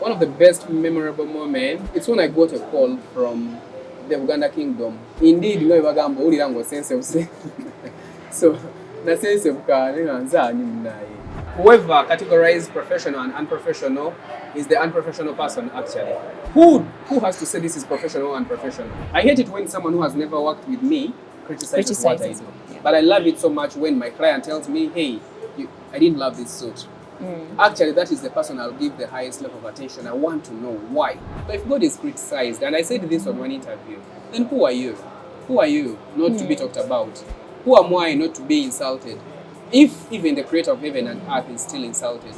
One of the best memorable moments, it's when I got a call from the Uganda Kingdom. Indeed, no bagamba uli lango sense of say. So, na sense of ka nza ni mnaye. Whoever categorized professional and unprofessional is the unprofessional person actually. Who has to say this is professional and unprofessional? I hate it when someone who has never worked with me criticizes what I do. Yeah. But I love it so much when my client tells me, hey, I didn't love this suit. Actually, that is the person I'll give the highest level of attention. I want to know why. So if God is criticized, and I said this on one interview, then who are you? Who are you not to be talked about? Who am I not to be insulted? If even the creator of heaven and earth is still insulted.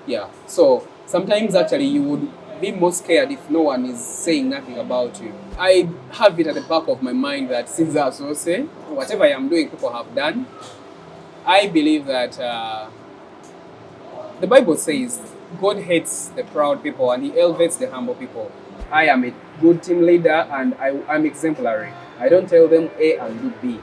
Yeah. So sometimes actually you would be more scared if no one is saying nothing about you. I have it at the back of my mind that since I so say, whatever I am doing, people have done. I believe that the Bible says God hates the proud people and he elevates the humble people. I am a good team leader and I'm exemplary. I don't tell them A and do B.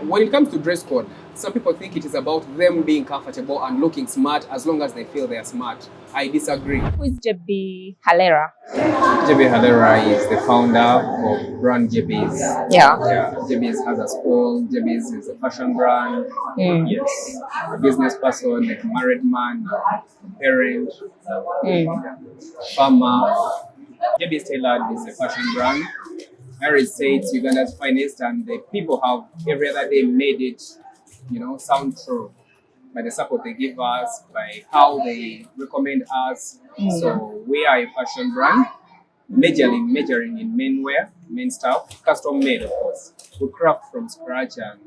When it comes to dress code, some people think it is about them being comfortable and looking smart as long as they feel they are smart. I disagree. Who is JB Halera? JB Halera is the founder of brand JB's. Yeah, JB's has a school. JB's is a fashion brand. Yes, a business person, like a married man, a parent, farmer. JB's Tailored is a fashion brand. Marriage says Uganda's finest, and the people have every other day made it, sound true by the support they give us, by how they recommend us. So we are a fashion brand, majoring in menswear, men's stuff, custom made, of course. We craft from scratch and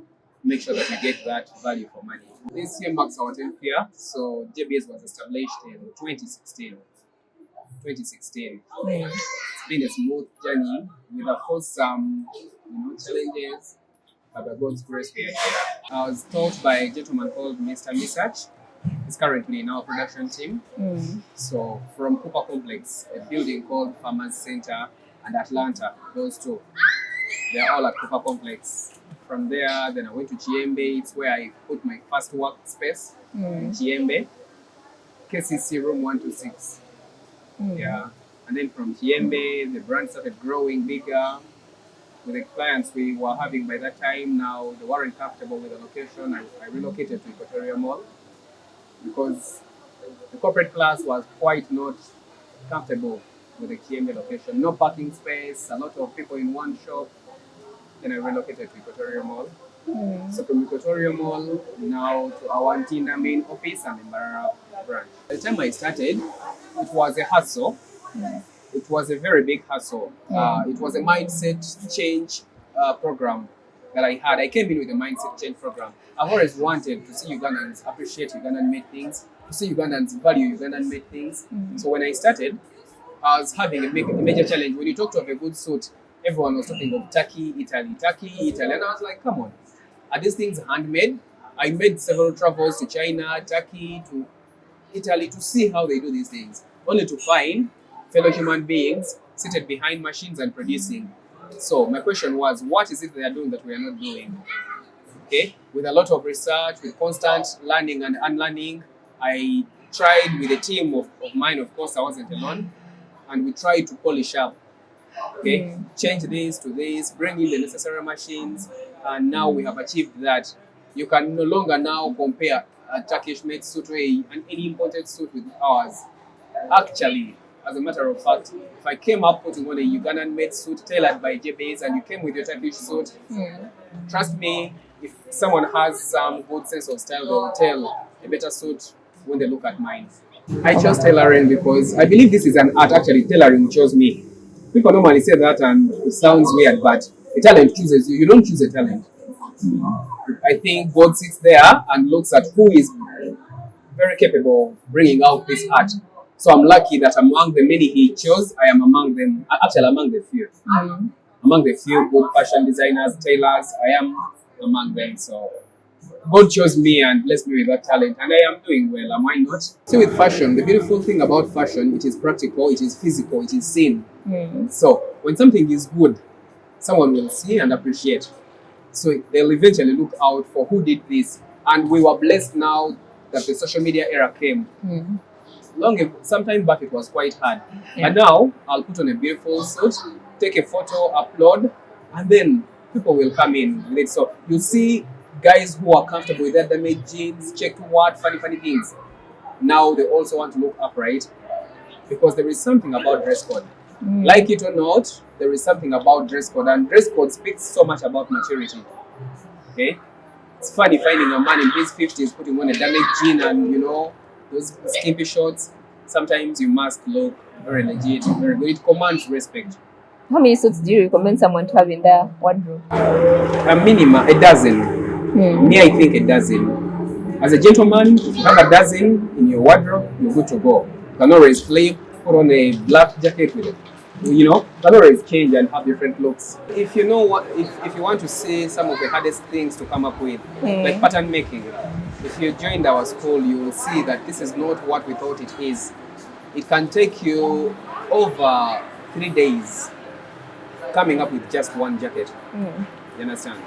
make sure that we get that value for money. This year marks our 10th year. So JBS was established in 2016. 2016. It's been a smooth journey with, of course, some challenges, but by God's grace we are here. I was taught by a gentleman called Mr. Misach. He's currently in our production team. So from Cooper Complex, a building called Farmers Center, and Atlanta, those two, they're all at Cooper Complex. From there, then I went to Chiembe. It's where I put my first workspace in Chiembe, KCC room 126. Yeah. And then from Chiembe, the brand started growing bigger. With the clients we were having by that time, now they weren't comfortable with the location. I relocated to Equatorial Mall because the corporate class was quite not comfortable with the Chiembe location. No parking space, a lot of people in one shop. Then I relocated to Equatorial Mall. So from Equatorial Mall now to our Ntinda main office and the Mbarara branch. By the time I started, it was a hustle. It was a very big hustle. It was a mindset change program that I had. I came in with a mindset change program. I've always wanted to see Ugandans appreciate Ugandan made things, to see Ugandans value Ugandan made things. So when I started, I was having a major challenge. When you talk to have a good suit, everyone was talking of Turkey, Italy. And I was like, come on, are these things handmade? I made several travels to China, Turkey, to Italy to see how they do these things, only to find fellow human beings seated behind machines and producing. So my question was, what is it they are doing that we are not doing? Okay, with a lot of research, with constant learning and unlearning, I tried with a team of mine. Of course, I wasn't alone, and we tried to polish up. Okay, change this to this, bring in the necessary machines, and now we have achieved that. You can no longer now compare a Turkish made suit and any imported suit with ours. Actually, as a matter of fact, if I came up putting on a Ugandan made suit tailored by JBs and you came with your Turkish suit, trust me, if someone has some good sense of style, they will tell a better suit when they look at mine. I chose tailoring because I believe this is an art. Actually, tailoring chose me. People normally say that and it sounds weird, but a talent chooses you. You don't choose a talent. I think God sits there and looks at who is very capable of bringing out this art. So I'm lucky that among the many he chose, I am among them. Actually, among the few. Among the few good fashion designers, tailors, I am among them. So God chose me and blessed me with that talent, and I am doing well. Am I not? See, with fashion, the beautiful thing about fashion, it is practical, it is physical, it is seen. So when something is good, someone will see and appreciate. So they'll eventually look out for who did this. And we were blessed now that the social media era came. sometime back it was quite hard. Yeah. But now I'll put on a beautiful suit, take a photo, upload, and then people will come in with it. So you see guys who are comfortable with their damaged jeans, check what, funny things. Now they also want to look upright because there is something about dress code. Like it or not, there is something about dress code, and dress code speaks so much about maturity. Okay? It's funny finding a man in his 50s putting on a damaged jean and those skimpy shorts. Sometimes you must look very legit, very good. It commands respect. How many suits do you recommend someone to have in their wardrobe? A minimum, a dozen. Me, I think a dozen. As a gentleman, if you have a dozen in your wardrobe, you're good to go. You can always put on a black jacket with it. You can always change and have different looks. If you know what, if you want to see some of the hardest things to come up with, like pattern making, if you joined our school, you will see that this is not what we thought it is. It can take you over 3 days coming up with just one jacket. You understand?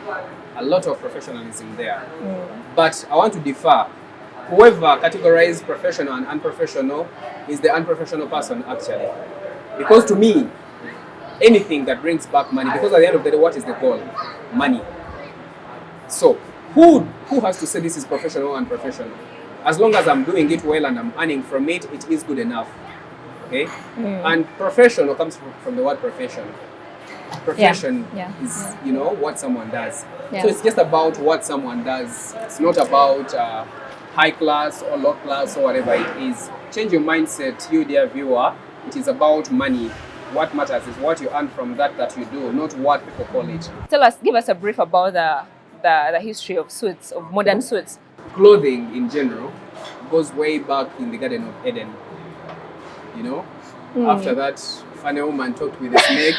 A lot of professionalism there. But I want to differ. Whoever categorizes professional and unprofessional is the unprofessional person actually. Because to me, anything that brings back money, because at the end of the day, what is the goal? Money. So who has to say this is professional or unprofessional? As long as I'm doing it well and I'm earning from it, it is good enough. Okay? And professional comes from the word profession. Profession is what someone does. So it's just about what someone does. It's not about high class or low class or whatever it is. Change your mindset, you dear viewer. It is about money. What matters is what you earn from that you do, not what people call it. Give us a brief about the history of suits, of modern suits. Clothing in general goes way back in the Garden of Eden. After that, funny woman talked with the snake,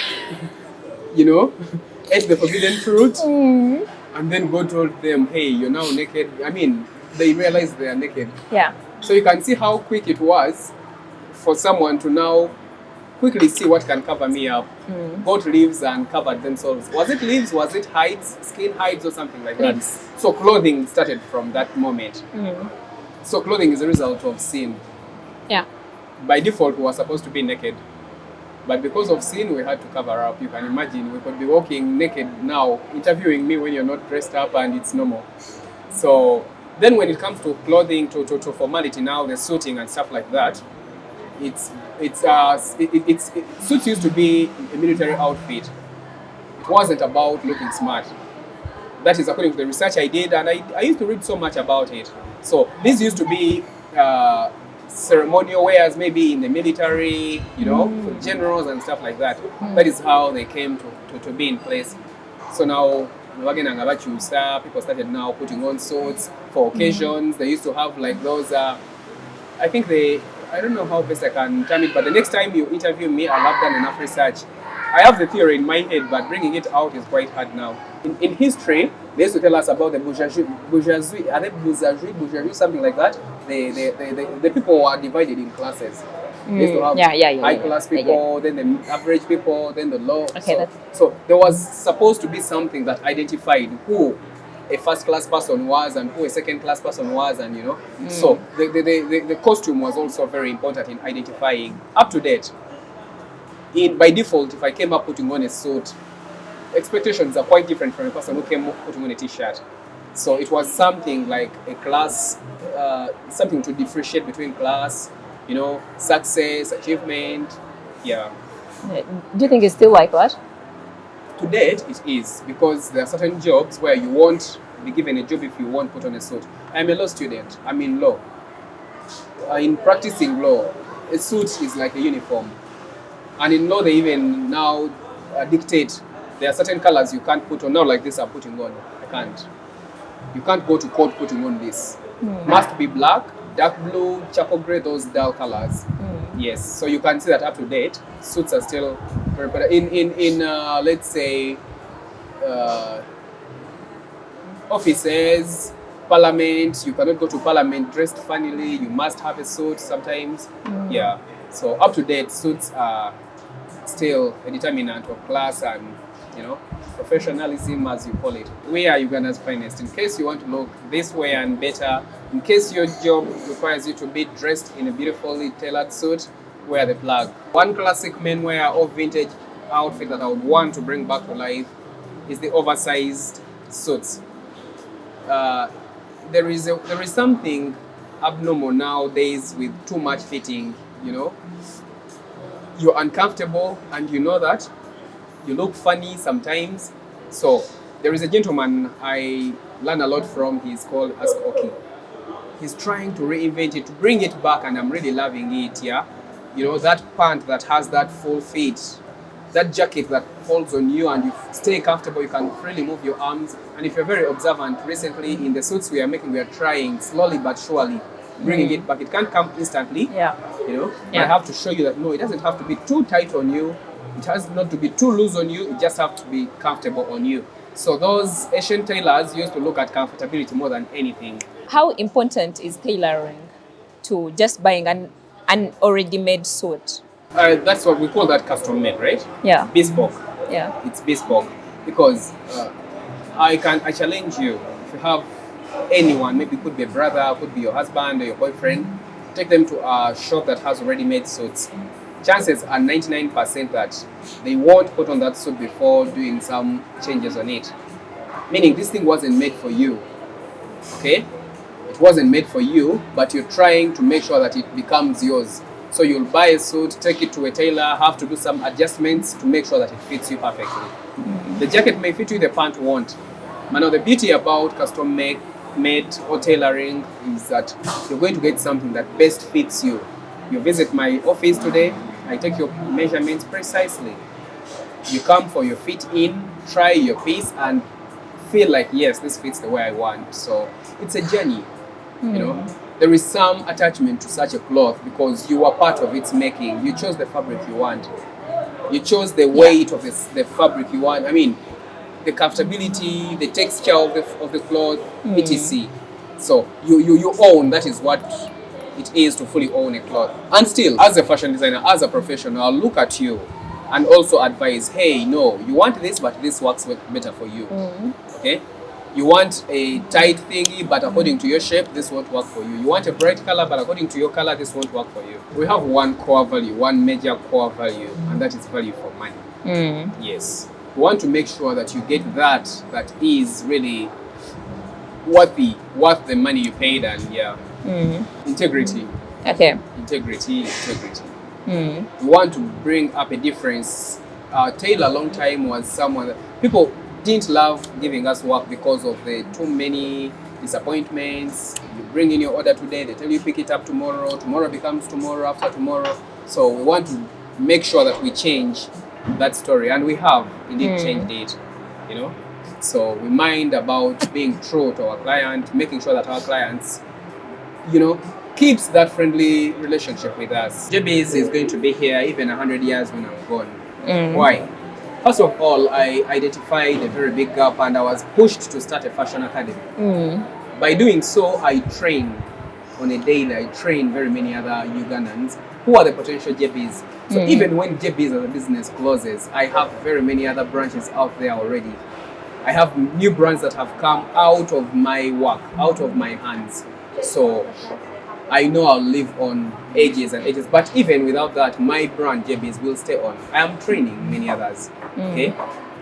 ate the forbidden fruit, and then God told them, hey, you're now naked. I mean, they realized they are naked. Yeah. So you can see how quick it was for someone to now quickly see what can cover me up. Got leaves and covered themselves. Was it leaves? Was it hides, skin hides or something like that? Leaves. So clothing started from that moment. So clothing is a result of sin. Yeah. By default, we were supposed to be naked. But because of sin, we had to cover up. You can imagine, we could be walking naked now, interviewing me when you're not dressed up and it's normal. So then when it comes to clothing, to formality now, the suiting and stuff like that, suits used to be a military outfit. It wasn't about looking smart. That is according to the research I did, and I used to read so much about it. So these used to be ceremonial wears, maybe in the military, for generals and stuff like that. That is how they came to be in place. So now people started now putting on suits for occasions. They used to have like those I don't know how best I can term it, but the next time you interview me, I'll have done enough research. I have the theory in my head, but bringing it out is quite hard now. In history, they used to tell us about the bourgeoisie, something like that. The people were divided in classes. They used to have high class people, then the average people, then the low. Okay, so there was supposed to be something that identified who a first class person was and who a second class person was, and so the costume was also very important in identifying. Up to date, by default, if I came up putting on a suit, expectations are quite different from a person who came up putting on a t-shirt. So it was something like a class, something to differentiate between class, success, achievement. Yeah. Do you think it's still like that? To date, it is, because there are certain jobs where you won't be given a job if you won't put on a suit. I'm a law student. I'm in law. In practicing law, a suit is like a uniform. And in law, they even now dictate there are certain colors you can't put on. Now, like this, I'm putting on. I can't. You can't go to court putting on this. Must be black, dark blue, charcoal gray, those dull colors. Yes, so you can see that up to date, suits are still very important. In let's say, offices, parliament, you cannot go to parliament dressed funnily, you must have a suit sometimes. Yeah, so up to date, suits are still a determinant of class and, professionalism, as you call it. We are Uganda's finest. In case you want to look this way and better, in case your job requires you to be dressed in a beautifully tailored suit, wear the plug. One classic menswear or vintage outfit that I would want to bring back to life is the oversized suits. There is something abnormal nowadays with too much fitting. You're uncomfortable, and you know that. You look funny sometimes. So there is a gentleman I learn a lot from. He's called Askoki. He's trying to reinvent it, to bring it back, and I'm really loving it. Yeah, that pant that has that full fit, that jacket that holds on you and you stay comfortable. You can freely move your arms. And if you're very observant, recently in the suits we are making, we are trying slowly but surely bringing it back. It can't come instantly. Yeah. I have to show you that no, it doesn't have to be too tight on you. It has not to be too loose on you. It just has to be comfortable on you. So those Asian tailors used to look at comfortability more than anything. How important is tailoring to just buying an already made suit? That's what we call that custom made, right? Yeah. Bespoke. Yeah. It's bespoke because I challenge you. If you have anyone, maybe it could be a brother, could be your husband or your boyfriend, take them to a shop that has already made suits. Chances are 99% that they won't put on that suit before doing some changes on it. Meaning this thing wasn't made for you. Okay? It wasn't made for you, but you're trying to make sure that it becomes yours. So you'll buy a suit, take it to a tailor, have to do some adjustments to make sure that it fits you perfectly. Mm-hmm. The jacket may fit you, the pant won't. But now the beauty about custom made or tailoring is that you're going to get something that best fits you. You visit my office today, I take your measurements precisely. You come for your fit in, try your piece, and feel like, yes, this fits the way I want. So it's a journey, There is some attachment to such a cloth because you are part of its making. You chose the fabric you want. You chose the weight of the fabric you want. I mean, the comfortability, the texture of the cloth, etc. So you own, that is what it is to fully own a cloth. And still, as a fashion designer, as a professional, I'll look at you and also advise, hey, no, you want this, but this works better for you. Okay? You want a tight thingy, but according to your shape, this won't work for you. You want a bright color, but according to your color, this won't work for you. We have one core value, one major core value, and that is value for money. Yes. We want to make sure that you get that is really worth the money you paid, and integrity. Okay. Integrity. We want to bring up a difference. Taylor, a long time, was someone that people didn't love giving us work because of the too many disappointments. You bring in your order today, they tell you pick it up tomorrow becomes tomorrow after tomorrow. So we want to make sure that we change that story, and we have indeed changed it, So we mind about being true to our client, making sure that our clients, keeps that friendly relationship with us. JB's is going to be here even 100 years when I'm gone. Why? First of all, I identified a very big gap and I was pushed to start a fashion academy. By doing so, I train on a daily. I train very many other Ugandans who are the potential JBs. So even when JBs as a business closes, I have very many other branches out there already. I have new brands that have come out of my work, out of my hands. So I know I'll live on ages and ages, but even without that, my brand JBs will stay on. I am training many others. Okay,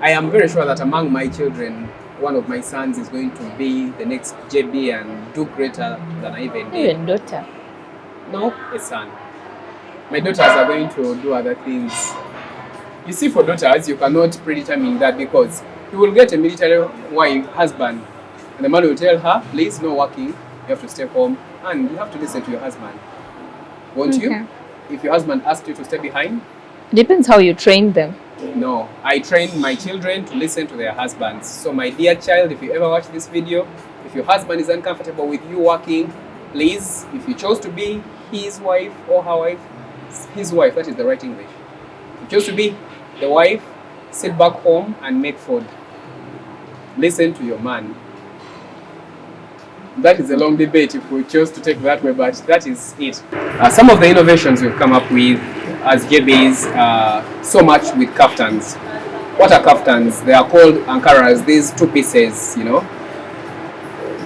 I am very sure that among my children, one of my sons is going to be the next JB and do greater than I even did. Even daughter? No, a son. My daughters are going to do other things. You see, for daughters, you cannot predetermine that because you will get a military wife, husband, and the man will tell her, please, no working, you have to stay home, and you have to listen to your husband. Won't you? If your husband asks you to stay behind? Depends how you train them. No, I train my children to listen to their husbands. So my dear child, if you ever watch this video, if your husband is uncomfortable with you working, please, if you chose to be his wife or her wife, his wife, that is the right English. If you chose to be the wife, sit back home and make food. Listen to your man. That is a long debate if we chose to take that way, but that is it. Some of the innovations we've come up with as JBs, so much with kaftans. what are kaftans? They are called ankaras, these two pieces, you know.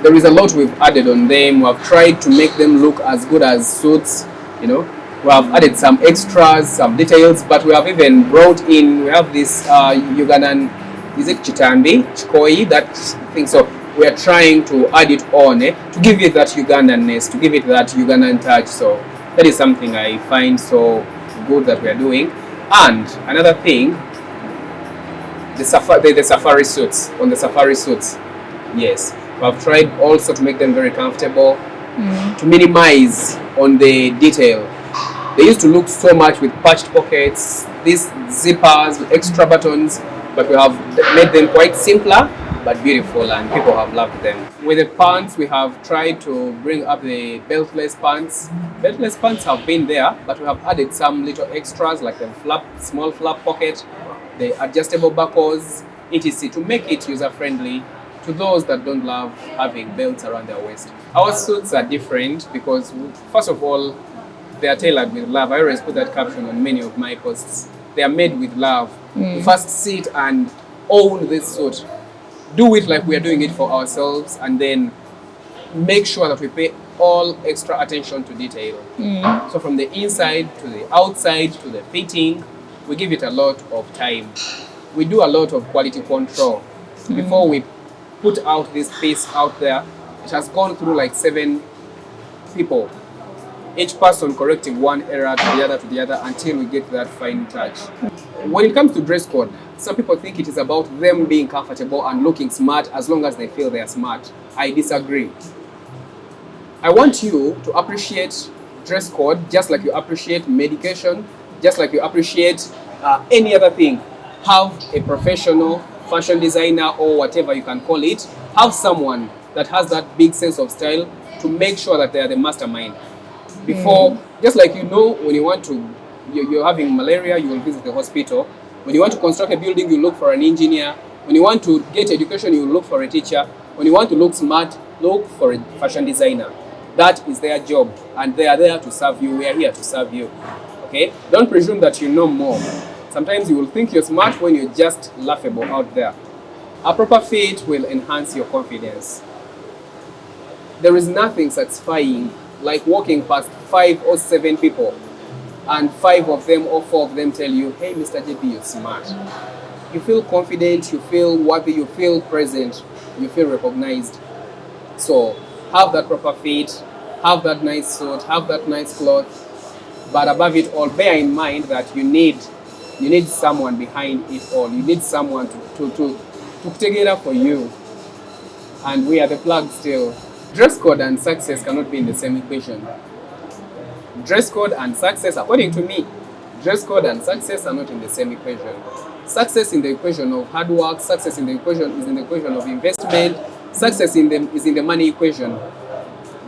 There is a lot we've added on them. We have tried to make them look as good as suits, you know. We have added some extras, some details, but we have even brought in, we have this Ugandan, is it Chitambi, Chikoi, that thing. So we are trying to add it on, to give it that Ugandanness, to give it that Ugandan touch. So that is something I find so good that we are doing. And another thing, the safari suits, on the safari suits, yes. We have tried also to make them very comfortable, to minimize on the detail. They used to look so much with patched pockets, these zippers with extra buttons, but we have made them quite simpler but beautiful, and people have loved them. With the pants, we have tried to bring up the beltless pants. Beltless pants have been there, but we have added some little extras like the small flap pocket, the adjustable buckles, etc. to make it user-friendly to those that don't love having belts around their waist. Our suits are different because, first of all, they are tailored with love. I always put that caption on many of my posts. They are made with love. You first sit and own this suit. Do it like we are doing it for ourselves, and then make sure that we pay all extra attention to detail. So from the inside to the outside to the fitting, we give it a lot of time. We do a lot of quality control. Before we put out this piece out there, it has gone through like 7 people, each person correcting one error to the other until we get that fine touch. When it comes to dress code, some people think it is about them being comfortable and looking smart as long as they feel they are smart. I disagree. I want you to appreciate dress code just like you appreciate medication, just like you appreciate any other thing. Have a professional fashion designer or whatever you can call it. Have someone that has that big sense of style to make sure that they are the mastermind. Before, just like you know, when you want to, you're having malaria, you will visit the hospital. When you want to construct a building, you look for an engineer. When you want to get education, you look for a teacher. When you want to look smart, look for a fashion designer. That is their job, and they are there to serve you. We are here to serve you. Okay? Don't presume that you know more. Sometimes you will think you're smart when you're just laughable out there. A proper fit will enhance your confidence. There is nothing satisfying like walking past 5 or 7 people and 5 of them or 4 of them tell you, hey, Mr. JP, you're smart. You feel confident, you feel worthy, you feel present, you feel recognized. So have that proper fit, have that nice suit, have that nice cloth, but above it all, bear in mind that you need someone behind it all. You need someone to take it up for you. And we are the plug still. Dress code and success cannot be in the same equation. Dress code and success, according to me, dress code and success are not in the same equation. Success in the equation of hard work, success in the equation is in the equation of investment, success is in the money equation.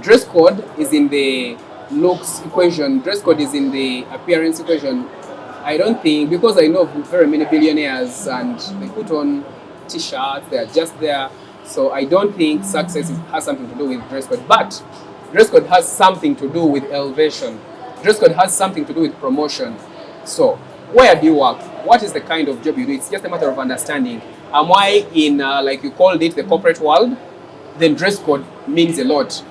Dress code is in the looks equation, dress code is in the appearance equation. I don't think, because I know very many billionaires and they put on t-shirts, they are just there. So I don't think success has something to do with dress code, but dress code has something to do with elevation. Dress code has something to do with promotion. So where do you work? What is the kind of job you do? It's just a matter of understanding. Am I in, like you called it, the corporate world? Then dress code means a lot,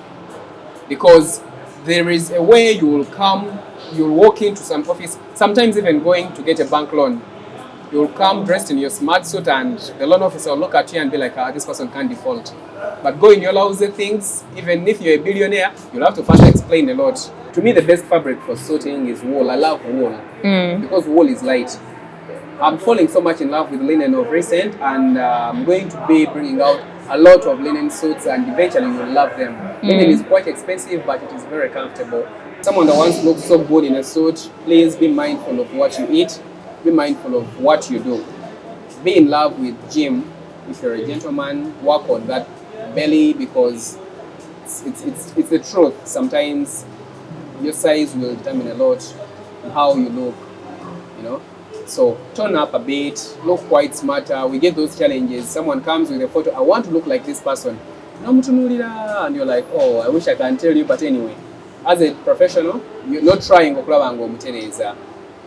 because there is a way you will come, you'll walk into some office, sometimes even going to get a bank loan. You'll come dressed in your smart suit and the loan officer will look at you and be like, this person can't default. But go in your lousy things, even if you're a billionaire, you'll have to first explain a lot. To me, the best fabric for suiting is wool. I love wool because wool is light. I'm falling so much in love with linen of recent, and I'm going to be bringing out a lot of linen suits, and eventually you'll love them. Linen is quite expensive, but it is very comfortable. Someone that wants to look so good in a suit, please be mindful of what you eat. Be mindful of what you do. Be in love with gym. If you're a gentleman, work on that belly, because it's the truth. Sometimes your size will determine a lot on how you look, you know. So tone up a bit, look quite smarter. We get those challenges. Someone comes with a photo, I want to look like this person. And you're like, oh, I wish I can tell you, but anyway. As a professional, you're not trying okulaba ngo mutereza.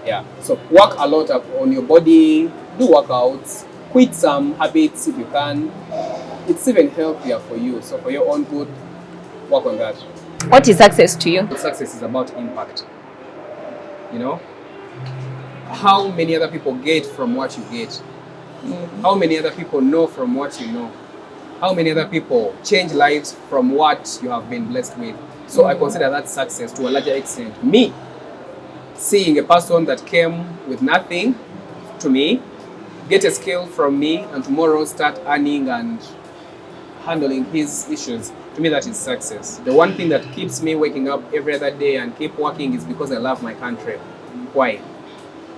Yeah. So work a lot on your body, do workouts, quit some habits if you can. It's even healthier for you. So for your own good, work on that. What is success to you? Success is about impact. You know, how many other people get from what you get? How many other people know from what you know? How many other people change lives from what you have been blessed with? So I consider that success to a larger extent. Me, seeing a person that came with nothing to me, get a skill from me, and tomorrow start earning and handling his issues, to me that is success. The one thing that keeps me waking up every other day and keep working is because I love my country. Why?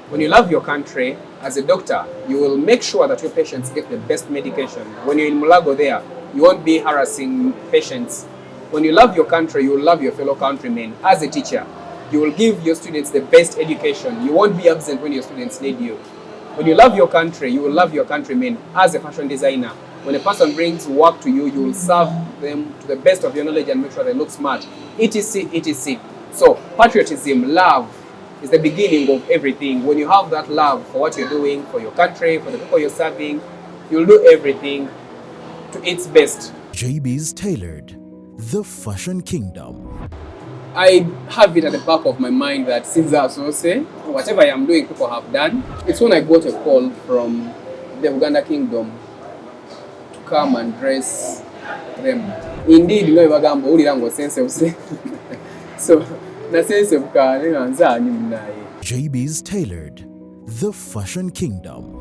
When you love your country, as a doctor, you will make sure that your patients get the best medication. When you're in Mulago there, you won't be harassing patients. When you love your country, you will love your fellow countrymen. As a teacher, you will give your students the best education. You won't be absent when your students need you. When you love your country, you will love your countrymen. As a fashion designer, when a person brings work to you, you will serve them to the best of your knowledge and make sure they look smart. etc, etc. So patriotism, love, is the beginning of everything. When you have that love for what you're doing, for your country, for the people you're serving, you'll do everything to its best. JB's Tailored, the Fashion Kingdom. I have it at the back of my mind that since I say whatever I am doing, people have done. It's when I got a call from the Uganda Kingdom to come and dress them. Indeed, so JB's Tailored, the Fashion Kingdom.